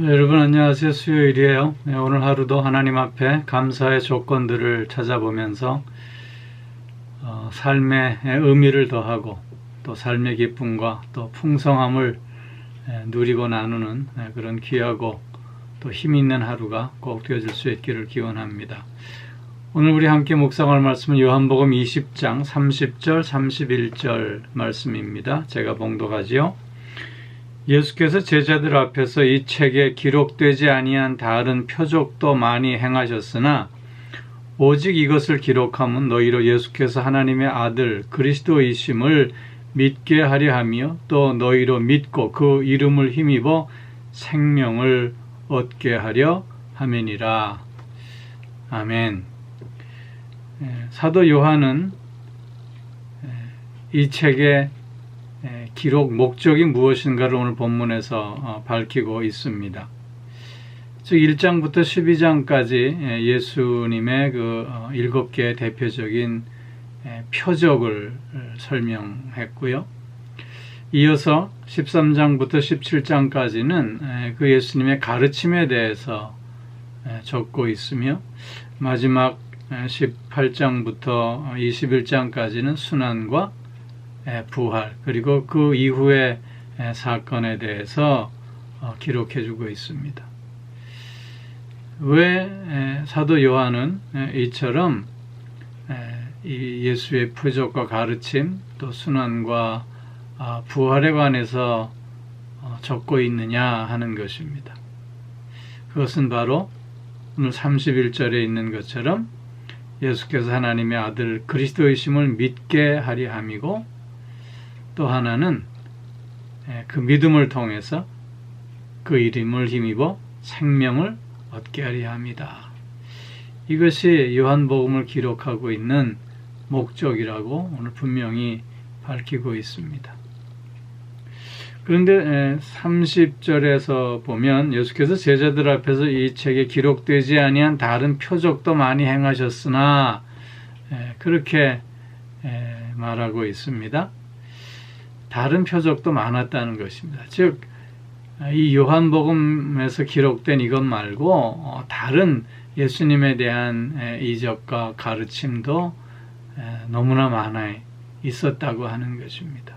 여러분 안녕하세요. 수요일이에요. 오늘 하루도 하나님 앞에 감사의 조건들을 찾아보면서 삶의 의미를 더하고 또 삶의 기쁨과 또 풍성함을 누리고 나누는 그런 귀하고 또 힘 있는 하루가 꼭 되어질 수 있기를 기원합니다. 오늘 우리 함께 묵상할 말씀은 요한복음 20장 30절 31절 말씀입니다. 제가 봉독하지요. 예수께서 제자들 앞에서 이 책에 기록되지 아니한 다른 표적도 많이 행하셨으나 오직 이것을 기록함은 너희로 예수께서 하나님의 아들 그리스도이심을 믿게 하려 하며 또 너희로 믿고 그 이름을 힘입어 생명을 얻게 하려 함이니라. 아멘. 사도 요한은 이 책의 기록 목적이 무엇인가를 오늘 본문에서 밝히고 있습니다. 즉 1장부터 12장까지 예수님의 그 7개의 대표적인 표적을 설명했고요. 이어서 13장부터 17장까지는 그 예수님의 가르침에 대해서 적고 있으며 마지막 18장부터 21장까지는 순환과 부활 그리고 그 이후의 사건에 대해서 기록해주고 있습니다. 왜 사도 요한은 이처럼 이 예수의 표적과 가르침 또 순환과 부활에 관해서 적고 있느냐 하는 것입니다. 그것은 바로 오늘 31절에 있는 것처럼 예수께서 하나님의 아들 그리스도이심을 믿게 하려 함이고 또 하나는 그 믿음을 통해서 그 이름을 힘입어 생명을 얻게 하려 합니다. 이것이 요한복음을 기록하고 있는 목적이라고 오늘 분명히 밝히고 있습니다. 그런데 30절에서 보면 예수께서 제자들 앞에서 이 책에 기록되지 아니한 다른 표적도 많이 행하셨으나 그렇게 말하고 있습니다. 다른 표적도 많았다는 것입니다. 즉, 이 요한복음에서 기록된 이것 말고 다른 예수님에 대한 이적과 가르침도 너무나 많아 있었다고 하는 것입니다.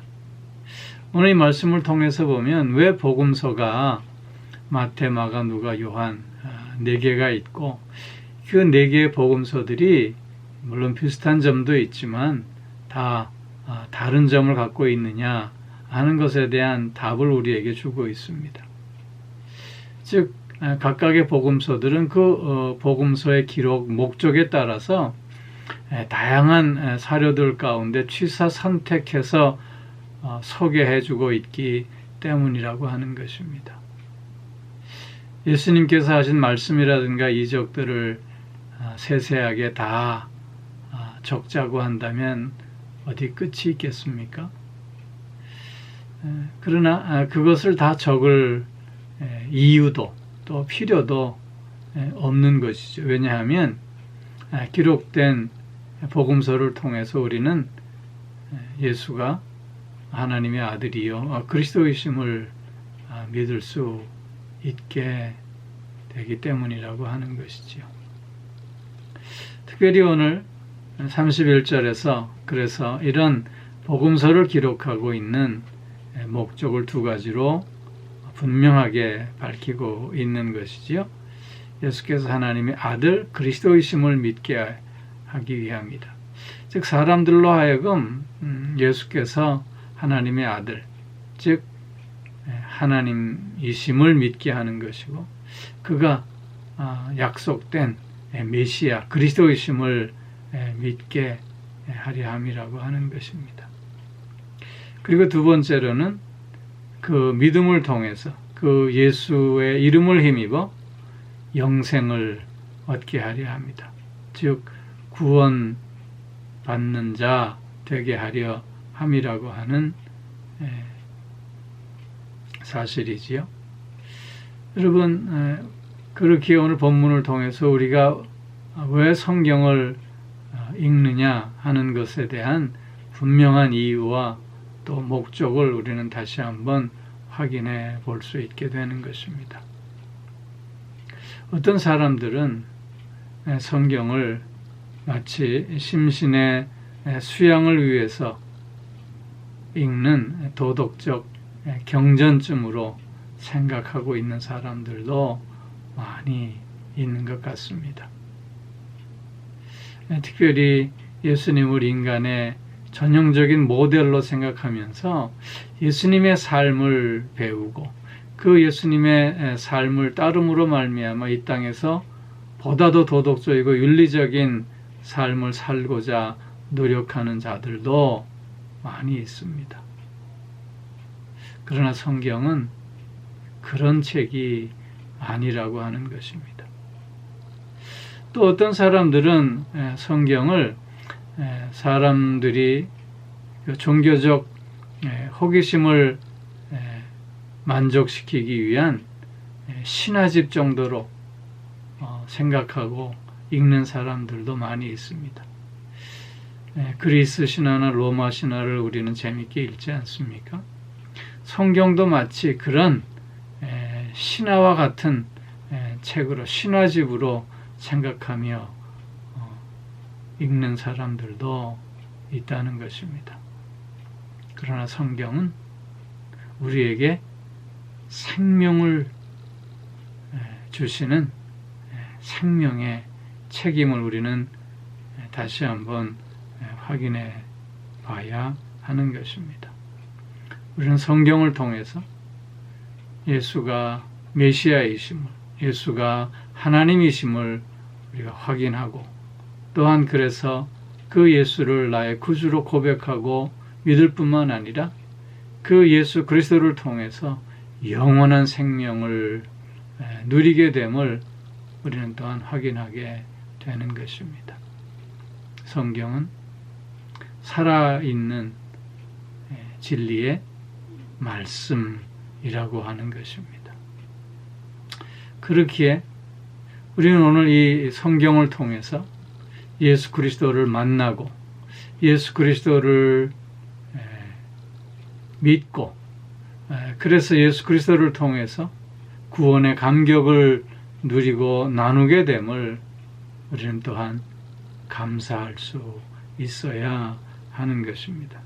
오늘 이 말씀을 통해서 보면 왜 복음서가 마태, 마가, 누가, 요한 4개가 있고 그 4개의 복음서들이 물론 비슷한 점도 있지만 다 다른 점을 갖고 있느냐 하는 것에 대한 답을 우리에게 주고 있습니다. 즉 각각의 복음서들은 그 복음서의 기록 목적에 따라서 다양한 사료들 가운데 취사 선택해서 소개해주고 있기 때문이라고 하는 것입니다. 예수님께서 하신 말씀이라든가 이적들을 세세하게 다 적자고 한다면 어디 끝이 있겠습니까? 그러나 그것을 다 적을 이유도 또 필요도 없는 것이죠. 왜냐하면 기록된 복음서를 통해서 우리는 예수가 하나님의 아들이요 그리스도이심을 믿을 수 있게 되기 때문이라고 하는 것이지요. 특별히 오늘 31절에서 그래서 이런 복음서를 기록하고 있는 목적을 2가지로 분명하게 밝히고 있는 것이지요. 예수께서 하나님의 아들 그리스도이심을 믿게 하기 위함이다. 즉 사람들로 하여금 예수께서 하나님의 아들 즉 하나님이심을 믿게 하는 것이고 그가 약속된 메시아 그리스도이심을 믿게 하려 함이라고 하는 것입니다. 그리고 2번째로는 그 믿음을 통해서 그 예수의 이름을 힘입어 영생을 얻게 하려 합니다. 즉 구원 받는 자 되게 하려 함이라고 하는 사실이지요. 여러분 그렇게 오늘 본문을 통해서 우리가 왜 성경을 읽느냐 하는 것에 대한 분명한 이유와 또 목적을 우리는 다시 한번 확인해 볼 수 있게 되는 것입니다. 어떤 사람들은 성경을 마치 심신의 수양을 위해서 읽는 도덕적 경전쯤으로 생각하고 있는 사람들도 많이 있는 것 같습니다. 특별히 예수님을 인간의 전형적인 모델로 생각하면서 예수님의 삶을 배우고 그 예수님의 삶을 따름으로 말미암아 이 땅에서 보다 더 도덕적이고 윤리적인 삶을 살고자 노력하는 자들도 많이 있습니다. 그러나 성경은 그런 책이 아니라고 하는 것입니다. 또 어떤 사람들은 성경을 사람들이 종교적 호기심을 만족시키기 위한 신화집 정도로 생각하고 읽는 사람들도 많이 있습니다. 그리스 신화나 로마 신화를 우리는 재밌게 읽지 않습니까? 성경도 마치 그런 신화와 같은 책으로, 신화집으로 생각하며 읽는 사람들도 있다는 것입니다. 그러나 성경은 우리에게 생명을 주시는 생명의 책임을 우리는 다시 한번 확인해 봐야 하는 것입니다. 우리는 성경을 통해서 예수가 메시아이심을, 예수가 하나님이심을 우리가 확인하고 또한 그래서 그 예수를 나의 구주로 고백하고 믿을 뿐만 아니라 그 예수 그리스도를 통해서 영원한 생명을 누리게 됨을 우리는 또한 확인하게 되는 것입니다. 성경은 살아있는 진리의 말씀이라고 하는 것입니다. 그렇기에 우리는 오늘 이 성경을 통해서 예수 그리스도를 만나고 예수 그리스도를 믿고 그래서 예수 그리스도를 통해서 구원의 감격을 누리고 나누게 됨을 우리는 또한 감사할 수 있어야 하는 것입니다.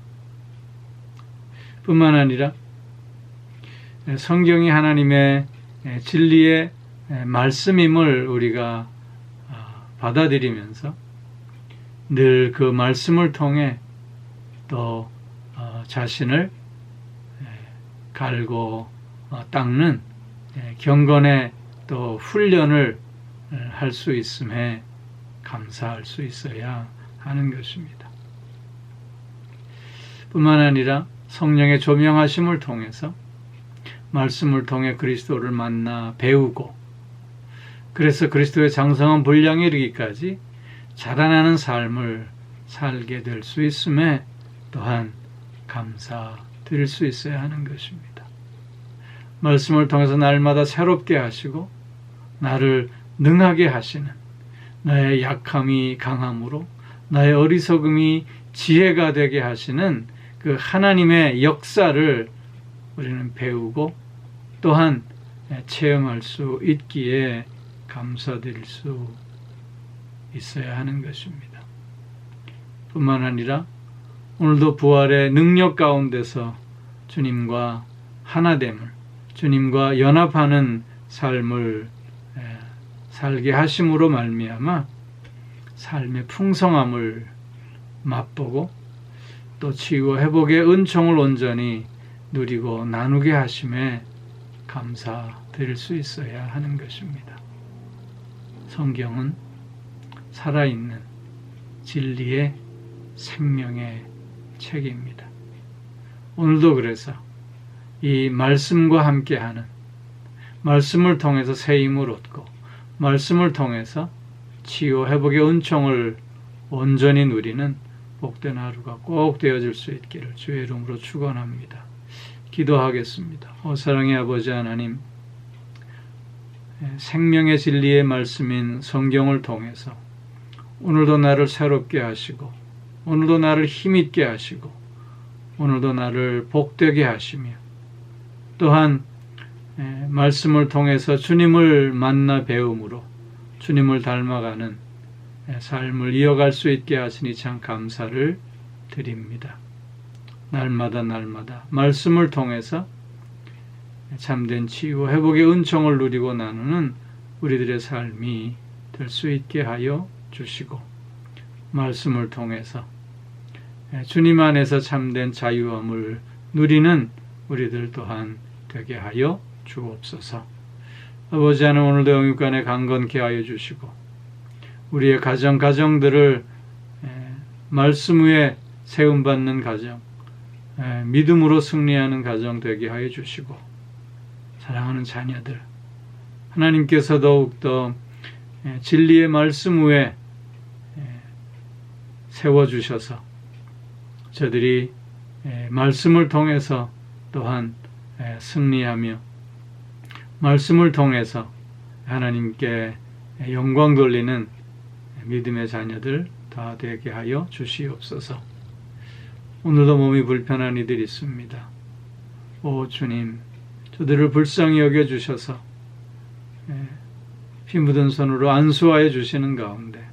뿐만 아니라 성경이 하나님의 진리의 말씀임을 우리가 받아들이면서 늘 그 말씀을 통해 또 자신을 갈고 닦는 경건의 또 훈련을 할 수 있음에 감사할 수 있어야 하는 것입니다. 뿐만 아니라 성령의 조명하심을 통해서 말씀을 통해 그리스도를 만나 배우고 그래서 그리스도의 장성한 분량에 이르기까지 자라나는 삶을 살게 될 수 있음에 또한 감사드릴 수 있어야 하는 것입니다. 말씀을 통해서 날마다 새롭게 하시고 나를 능하게 하시는 나의 약함이 강함으로 나의 어리석음이 지혜가 되게 하시는 그 하나님의 역사를 우리는 배우고 또한 체험할 수 있기에 감사드릴 수 있어야 하는 것입니다. 뿐만 아니라 오늘도 부활의 능력 가운데서 주님과 하나됨을, 주님과 연합하는 삶을 살게 하심으로 말미암아 삶의 풍성함을 맛보고 또 치유와 회복의 은총을 온전히 누리고 나누게 하심에 감사드릴 수 있어야 하는 것입니다. 성경은 살아있는 진리의 생명의 책입니다. 오늘도 그래서 이 말씀과 함께하는 말씀을 통해서 새 힘을 얻고 말씀을 통해서 치유 회복의 은총을 온전히 누리는 복된 하루가 꼭 되어질 수 있기를 주의 이름으로 축원합니다. 기도하겠습니다. 사랑의 아버지 하나님, 생명의 진리의 말씀인 성경을 통해서 오늘도 나를 새롭게 하시고 오늘도 나를 힘있게 하시고 오늘도 나를 복되게 하시며 또한 말씀을 통해서 주님을 만나 배움으로 주님을 닮아가는 삶을 이어갈 수 있게 하시니 참 감사를 드립니다. 날마다 말씀을 통해서 참된 치유와 회복의 은총을 누리고 나누는 우리들의 삶이 될 수 있게 하여 주시고, 말씀을 통해서 주님 안에서 참된 자유함을 누리는 우리들 또한 되게 하여 주옵소서. 아버지 하나님, 오늘도 영육간에 강건케 하여 주시고 우리의 가정들을 말씀 위에 세움받는 가정, 믿음으로 승리하는 가정 되게 하여 주시고, 사랑하는 자녀들 하나님께서 더욱더 진리의 말씀 위에 세워주셔서 저들이 말씀을 통해서 또한 승리하며 말씀을 통해서 하나님께 영광 돌리는 믿음의 자녀들 다 되게 하여 주시옵소서. 오늘도 몸이 불편한 이들이 있습니다. 오 주님, 저들을 불쌍히 여겨주셔서 피 묻은 손으로 안수하여 주시는 가운데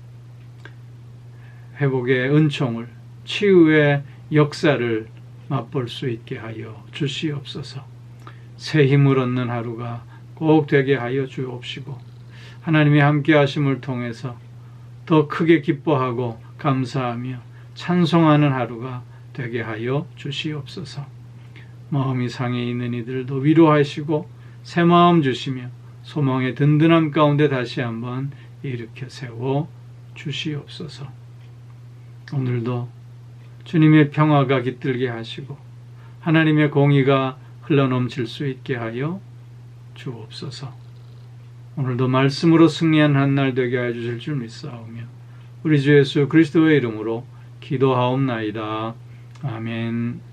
회복의 은총을, 치유의 역사를 맛볼 수 있게 하여 주시옵소서. 새 힘을 얻는 하루가 꼭 되게 하여 주옵시고, 하나님의 함께 하심을 통해서 더 크게 기뻐하고 감사하며 찬송하는 하루가 되게 하여 주시옵소서. 마음이 상해 있는 이들도 위로하시고 새 마음 주시며 소망의 든든함 가운데 다시 한번 일으켜 세워 주시옵소서. 오늘도 주님의 평화가 깃들게 하시고 하나님의 공의가 흘러넘칠 수 있게 하여 주옵소서. 오늘도 말씀으로 승리한 한 날 되게 하여 주실 줄 믿사오며 우리 주 예수 그리스도의 이름으로 기도하옵나이다. 아멘.